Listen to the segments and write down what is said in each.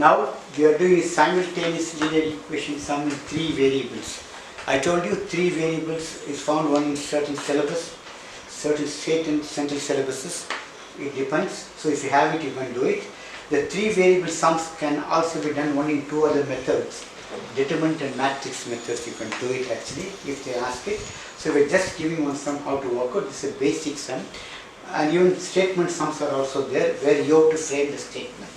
Now we are doing simultaneous linear equation sum in 3 variables. I told you 3 variables is found one in certain syllabus, certain state and central syllabuses. It depends. So if you have it, you can do it. The 3 variable sums can also be done only in 2 other methods. Determinant and matrix methods, you can do it actually if they ask it. So we're just giving one sum how to work out. This is a basic sum. And even statement sums are also there where you have to frame the statement.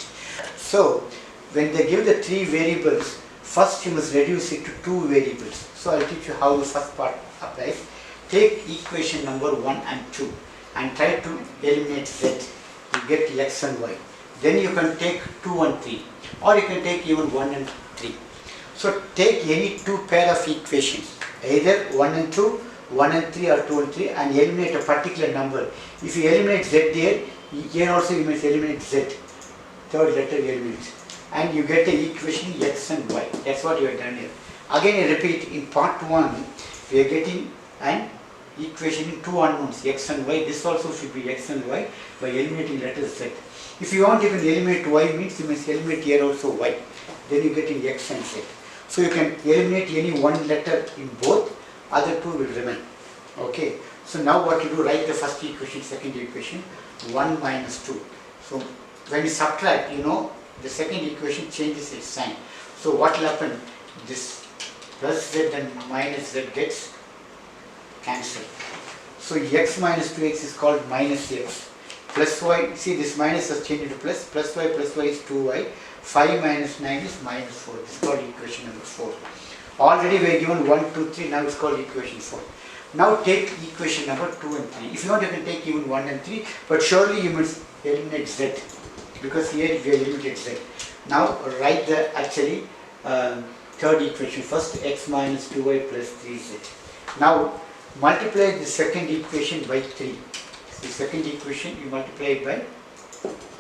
So when they give the 3 variables, first you must reduce it to 2 variables. So I'll teach you how the first part applies. Take equation number 1 and 2 and try to eliminate z. You get x and y. Then you can take 2 and 3, or you can take even 1 and 3. So take any 2 pair of equations, either 1 and 2, 1 and 3 or 2 and 3, and eliminate a particular number. If you eliminate z here also you must eliminate z. Third letter you eliminate. And you get the equation x and y. That's what you have done here. Again I repeat, in part 1 we are getting an equation in 2 unknowns, x and y. This also should be x and y by eliminating letter z. If you want even eliminate y, means you must eliminate here also y. Then you get in x and z. So you can eliminate any one letter in both, other two will remain. Okay. So now what you do, write the first equation, second equation, 1 minus 2. So when you subtract, you know, the second equation changes its sign. So what will happen? This plus z and minus z gets cancelled. So x minus 2x is called minus x. Plus y, see this minus has changed into plus y is 2y. 5 minus 9 is minus 4. This is called equation number 4. Already we are given 1, 2, 3, now it's called equation 4. Now take equation number 2 and 3. If you want, you can take even 1 and 3, but surely you must eliminate z, because here we eliminate z. Now write the actually third equation first, x minus 2y plus 3z. Now multiply the second equation by 3. The second equation you multiply it by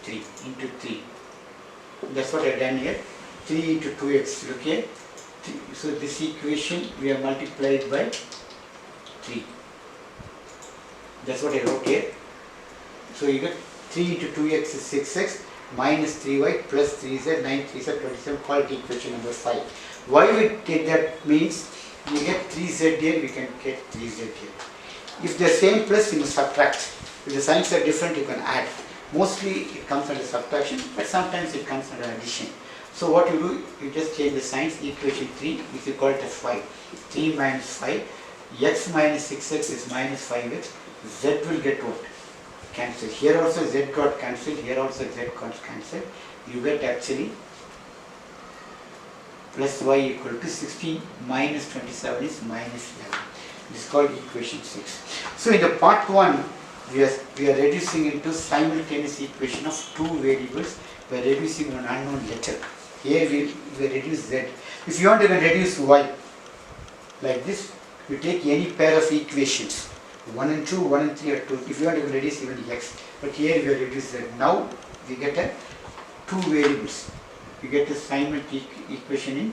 3 into 3. That's what I have done here. 3 into 2x, look here. So this equation we have multiplied by 3. That's what I wrote here. So you get 3 into 2x is 6x minus 3y plus 3z, 9 3z 27, call it equation number 5. Why we did that means you get 3z here, we can get 3z here. If the same plus, you must subtract. If the signs are different, you can add. Mostly it comes under subtraction, but sometimes it comes under addition. So what you do, you just change the signs. Equation 3, if you call it as 5. 3 minus 5, x minus 6x is minus 5x. Z will get what? Cancelled. Here also z got cancelled, here also z got cancelled. You get actually plus y equal to 16 minus 27 is minus 11. This is called equation 6. So in the part 1, we are reducing into simultaneous equation of 2 variables by reducing an unknown letter. Here we reduce z. If you want to reduce y, like this, you take any pair of equations, 1 and 2, 1 and 3 or 2. If you want to reduce even x, but here we reduce z. Now we get a 2 variables. You get a simultaneous equation in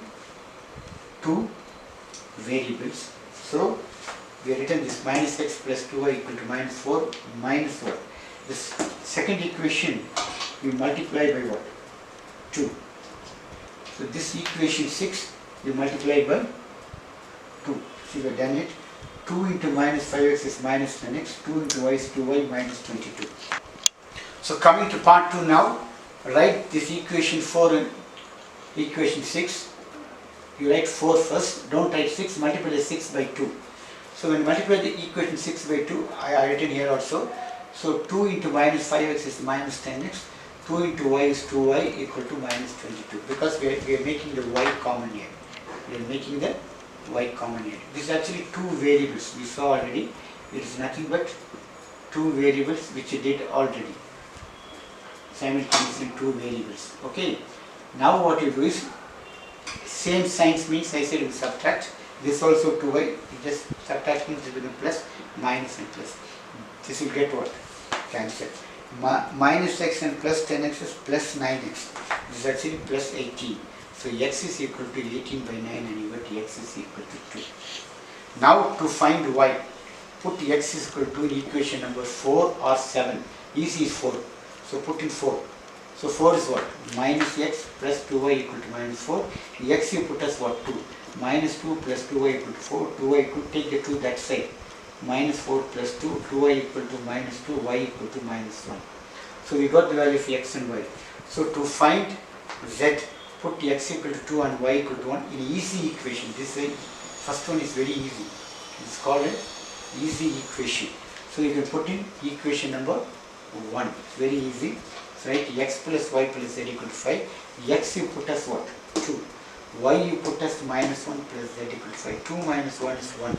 2 variables. So we have written this minus x plus 2y equal to minus 4 minus 1. This second equation you multiply by what? 2. So this equation 6 you multiply by 2. See, we have done it. 2 into minus 5x is minus 10x. 2 into y is 2y minus 22. So coming to part 2 now, write this equation 4 and equation 6. You write 4 first. Don't write 6. Multiply 6 by 2. So when you multiply the equation 6 by 2, I have written here also. So 2 into minus 5x is minus 10x. 2 into y is 2y equal to minus 22. Because we are making the y common here. We are making the y common here. This is actually 2 variables. We saw already. It is nothing but 2 variables which we did already. Simultaneously 2 variables. Okay. Now what you do is, same signs means I said we subtract. This also 2y, you just subtract means it will be plus, minus and plus. This will get what? Cancel. Minus x and plus 10x is plus 9x. This is actually plus 18. So x is equal to 18 by 9 and you get x is equal to 2. Now to find y, put x is equal to equation number 4 or 7. Easy is 4. So put in 4. So 4 is what? Minus x plus 2y equal to minus 4. X you put as what? 2. Minus 2 plus 2y equal to 4. 2y equal to, take the 2 that side. Minus 4 plus 2, 2y equal to minus 2, y equal to minus 1. So we got the value of x and y. So to find z, put x equal to 2 and y equal to 1 in easy equation. This first one is very easy. It's called an easy equation. So you can put in equation number 1. It's very easy. So write x plus y plus z equal to 5. X you put as what? 2. Y you put as minus 1 plus z equal to 5. 2 minus 1 is 1.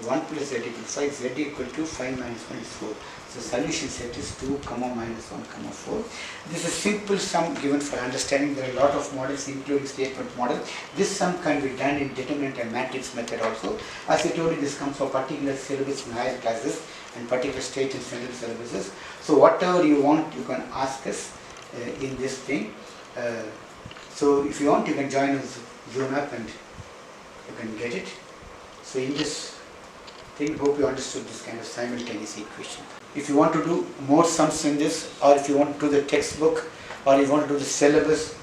1 plus z equal to 5. Z equal to 5 minus 1 is 4. So solution set is 2 comma minus 1 comma 4. This is simple sum given for understanding. There are a lot of models including statement model. This sum can be done in determinant and matrix method also. As I told you, this comes for particular syllabus in higher classes and particular state and central syllabuses. So whatever you want, you can ask us in this thing. So if you want, you can join us Zoom app and you can get it. So in this thing, hope you understood this kind of simultaneous equation. If you want to do more sums in this, or if you want to do the textbook, or if you want to do the syllabus,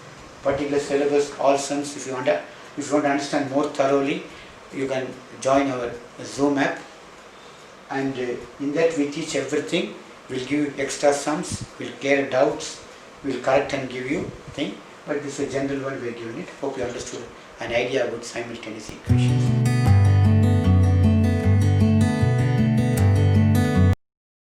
particular syllabus, all sums, if you want to understand more thoroughly, you can join our Zoom app. And in that we teach everything. We'll give you extra sums, we'll clear doubts, we'll correct and give you thing. But this is a general one we are giving it. Hope you understood an idea about simultaneous equations.